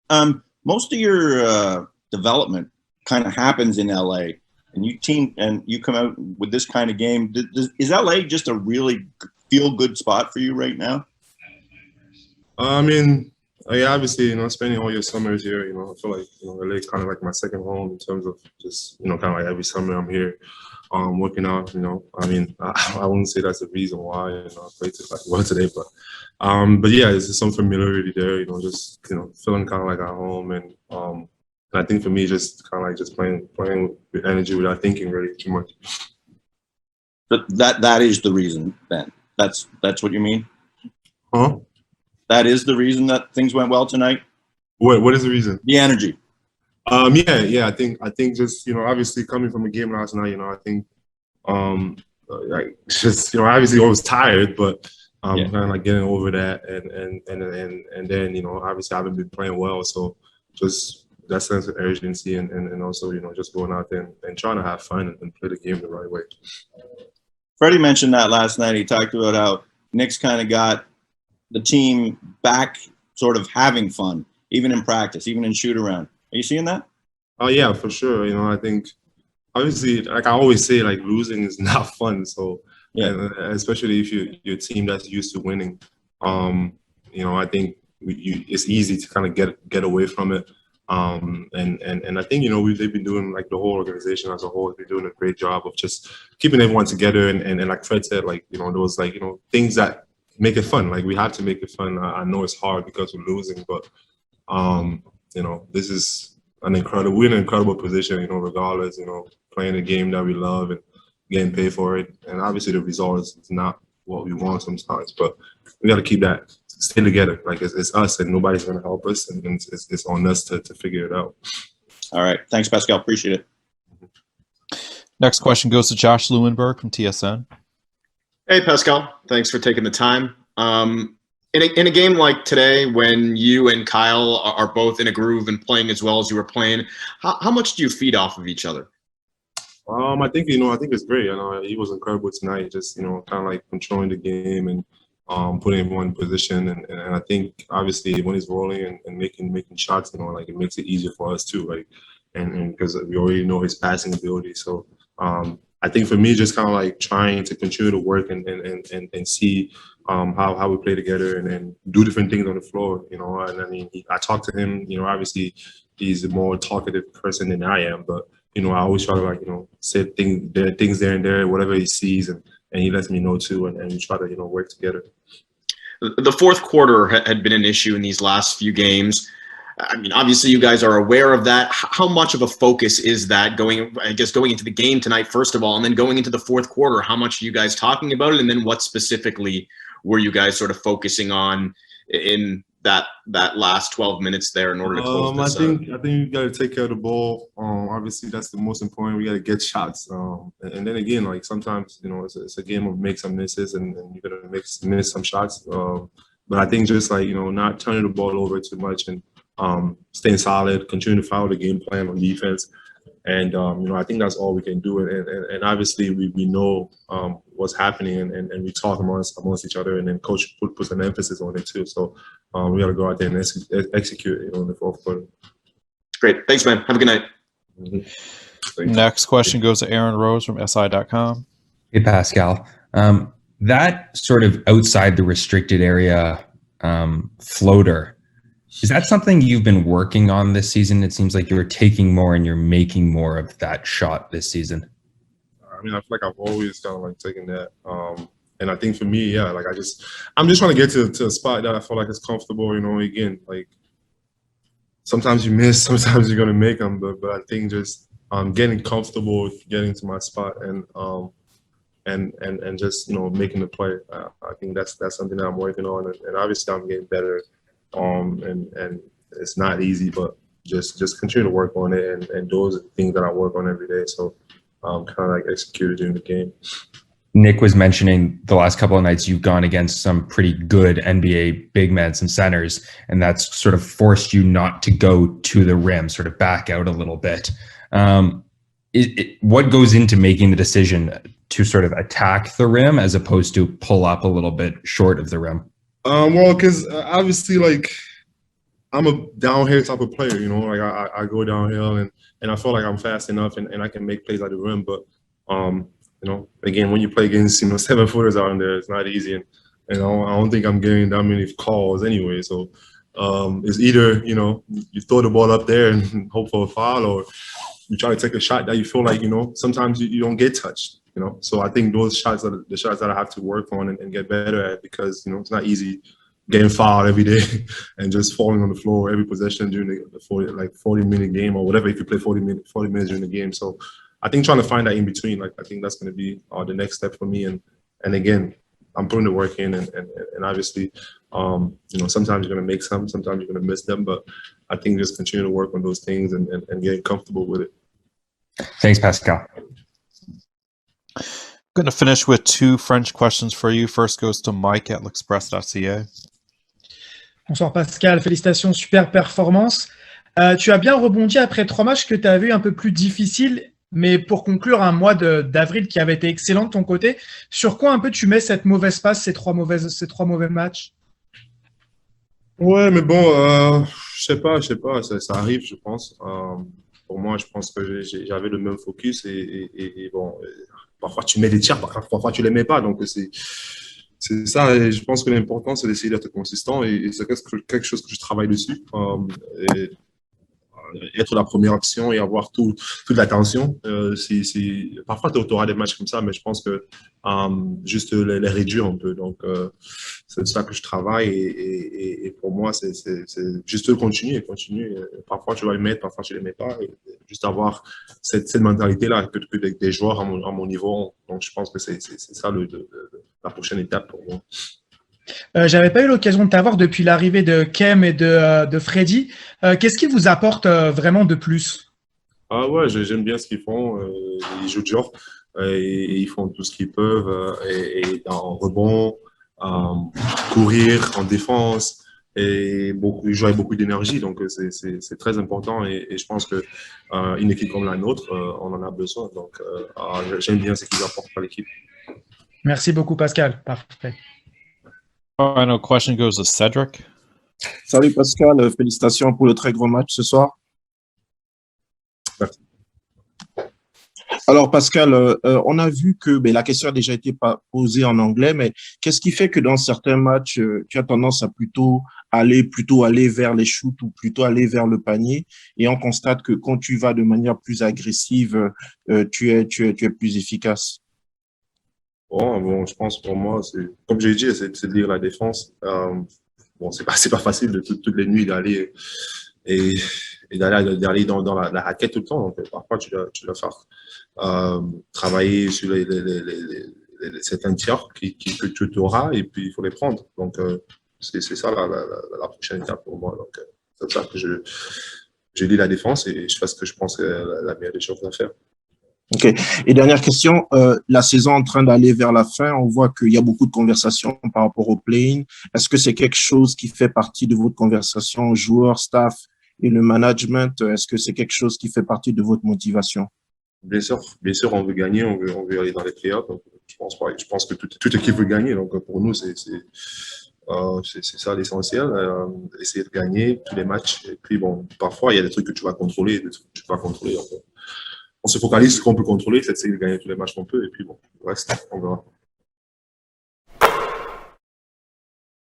Most of your development kind of happens in LA, and you come out with this kind of game. Is LA just a really feel-good spot for you right now? I mean, obviously, spending all your summers here, I feel like, LA is kind of like my second home in terms of just, kind of like every summer I'm here, working out, I mean, I wouldn't say that's the reason why, I played like well today, but yeah, there's just some familiarity there, just, feeling kind of like at home. And I think for me, just kind of like just playing with energy without thinking really too much. But that is the reason, Ben. That's what you mean? Huh? That is the reason that things went well tonight? What is the reason? The energy. Yeah. I think just, obviously coming from a game last night, I think like just, obviously I was tired, but kind of like getting over that and then, obviously I haven't been playing well. So just that sense of urgency and also, just going out there and trying to have fun and play the game the right way. Freddie mentioned that last night. He talked about how Nick's kind of got the team back sort of having fun, even in practice, even in shoot around. Are you seeing that? Oh yeah, for sure. I think obviously, like I always say, like losing is not fun. So yeah, especially if your team that's used to winning, I think it's easy to kind of get away from it. And I think they've been doing, like the whole organization as a whole has been doing a great job of just keeping everyone together and like Fred said, like those like things that make it fun. Like we have to make it fun. I know it's hard because we're losing, but this is we're in an incredible position, regardless, playing a game that we love and getting paid for it. And obviously the result is not what we want sometimes, but we got to keep that, stay together. Like it's us and nobody's going to help us, and it's on us to figure it out. All right. Thanks, Pascal. Appreciate it. Next question goes to Josh Lewinberg from TSN. Hey, Pascal. Thanks for taking the time. In a game like today, when you and Kyle are both in a groove and playing as well as you were playing, how much do you feed off of each other? I think it's great. He was incredible tonight. Just kind of like controlling the game and putting everyone in position. And I think obviously when he's rolling and making shots, like it makes it easier for us too. Like and because we already know his passing ability. So I think for me, just kind of like trying to continue to work and see how we play together and do different things on the floor. And I mean, I talk to him. Obviously he's a more talkative person than I am, but I always try to like say things there and there, whatever he sees, and he lets me know too, and we try to work together. The fourth quarter had been an issue in these last few games. I mean, obviously you guys are aware of that. How much of a focus is that going into the game tonight, first of all, and then going into the fourth quarter? How much are you guys talking about it, and then what specifically were you guys sort of focusing on in that last 12 minutes there in order to close this I think you got to take care of the ball. Obviously that's the most important. We got to get shots. And then again, like sometimes it's a game of make some misses and you're gonna miss some shots. But I think just like not turning the ball over too much and staying solid, continue to follow the game plan on defense. And I think that's all we can do. And obviously we know what's happening and we talk amongst each other, and then coach puts an emphasis on it too. So we got to go out there and execute in the fourth quarter. Great. Thanks, man. Have a good night. Mm-hmm. Next question goes to Aaron Rose from SI.com. Hey, Pascal. That sort of outside the restricted area floater, is that something you've been working on this season? It seems like you're taking more and you're making more of that shot this season. I mean, I feel like I've always kind of like taken that. And I think for me, yeah, like I'm just trying to get to a spot that I feel like is comfortable, again, like sometimes you miss, sometimes you're going to make them, but I think just getting comfortable with getting to my spot and just, making the play. I think that's something that I'm working on. And obviously I'm getting better. And it's not easy, but just continue to work on it, and those are the things that I work on every day. So kind of like executed in the game. Nick was mentioning the last couple of nights you've gone against some pretty good NBA big men, some centers, and that's sort of forced you not to go to the rim, sort of back out a little bit. What goes into making the decision to sort of attack the rim as opposed to pull up a little bit short of the rim? Well, because obviously, like, I'm a downhill type of player, you know. Like I go downhill and I feel like I'm fast enough and I can make plays at the rim. But you know, again, when you play against 7-footers out there, it's not easy. And I don't think I'm getting that many calls anyway. So it's either you throw the ball up there and hope for a foul, or you try to take a shot that you feel like sometimes you don't get touched. So I think those shots are the shots that I have to work on and get better at, because it's not easy getting fouled every day and just falling on the floor every possession during the 40-minute game or whatever, if you play 40 minutes during the game. So I think trying to find that in between, like, I think that's going to be the next step for me. And again, I'm putting the work in, and obviously, sometimes you're going to make sometimes you're going to miss them, but I think just continue to work on those things and getting comfortable with it. Thanks, Pascal. I'm going to finish with 2 French questions for you. First goes to Mike at l'express.ca. Bonsoir Pascal, félicitations, super performance. Tu as bien rebondi après 3 matchs que tu as vu un peu plus difficiles, mais pour conclure un mois d'avril qui avait été excellent de ton côté, sur quoi un peu tu mets cette mauvaise passe, ces trois mauvais matchs? Ouais, mais bon, je sais pas, ça arrive, je pense. Pour moi, je pense que j'avais le même focus et bon, parfois tu mets des tirs, parfois tu les mets pas, donc c'est ça. Et je pense que l'important, c'est d'essayer d'être consistant, et c'est quelque chose que je travaille dessus. Être la première option et avoir toute l'attention. Parfois, tu auras des matchs comme ça, mais je pense que juste les réduire un peu. Donc, c'est ça que je travaille, et pour moi, c'est juste continuer. Parfois, tu vas les mettre, parfois, tu les mets pas. Et juste avoir cette mentalité-là que des joueurs à mon niveau. Donc, je pense que c'est ça la prochaine étape pour moi. J'avais pas eu l'occasion de t'avoir depuis l'arrivée de Kem et de Freddy. Qu'est-ce qu'ils vous apportent vraiment de plus? Ah ouais, j'aime bien ce qu'ils font. Ils jouent dur et ils font tout ce qu'ils peuvent, et en rebond, courir, en défense, et ils jouent avec beaucoup d'énergie. Donc c'est très important, et je pense que une équipe comme la nôtre, on en a besoin. Donc j'aime bien ce qu'ils apportent à l'équipe. Merci beaucoup Pascal. Parfait. Final question goes to Cedric. Salut Pascal, félicitations pour le très grand match ce soir. Merci. Alors Pascal, on a vu que la question a déjà été posée en anglais, mais qu'est-ce qui fait que dans certains matchs, tu as tendance à plutôt aller vers les shoots ou plutôt aller vers le panier, et on constate que quand tu vas de manière plus agressive, tu es plus efficace? Bon, je pense pour moi, comme j'ai dit, c'est de lire la défense. Bon, c'est pas facile de toutes les nuits d'aller d'aller dans la raquette tout le temps. Donc, parfois, tu dois faire travailler sur certains tirs que tu auras, et puis il faut les prendre. Donc, c'est ça la prochaine étape pour moi. Donc, c'est ça que je lis la défense et je fais ce que je pense que la meilleure des choses à faire. Ok. Et dernière question, la saison en train d'aller vers la fin, on voit qu'il y a beaucoup de conversations par rapport au play-in. Est-ce que c'est quelque chose qui fait partie de votre conversation, joueurs, staff et le management? Est-ce que c'est quelque chose qui fait partie de votre motivation? Bien sûr, on veut gagner, on veut aller dans les playoffs. Donc, je pense que toute équipe veut gagner. Donc, pour nous, c'est ça l'essentiel, essayer de gagner tous les matchs. Et puis, bon, parfois, il y a des trucs que tu vas contrôler, des trucs que tu vas contrôler. Donc, on se focalise sur ce qu'on peut contrôler, c'est de gagner tous les matchs qu'on peut, et puis bon, le reste, on verra.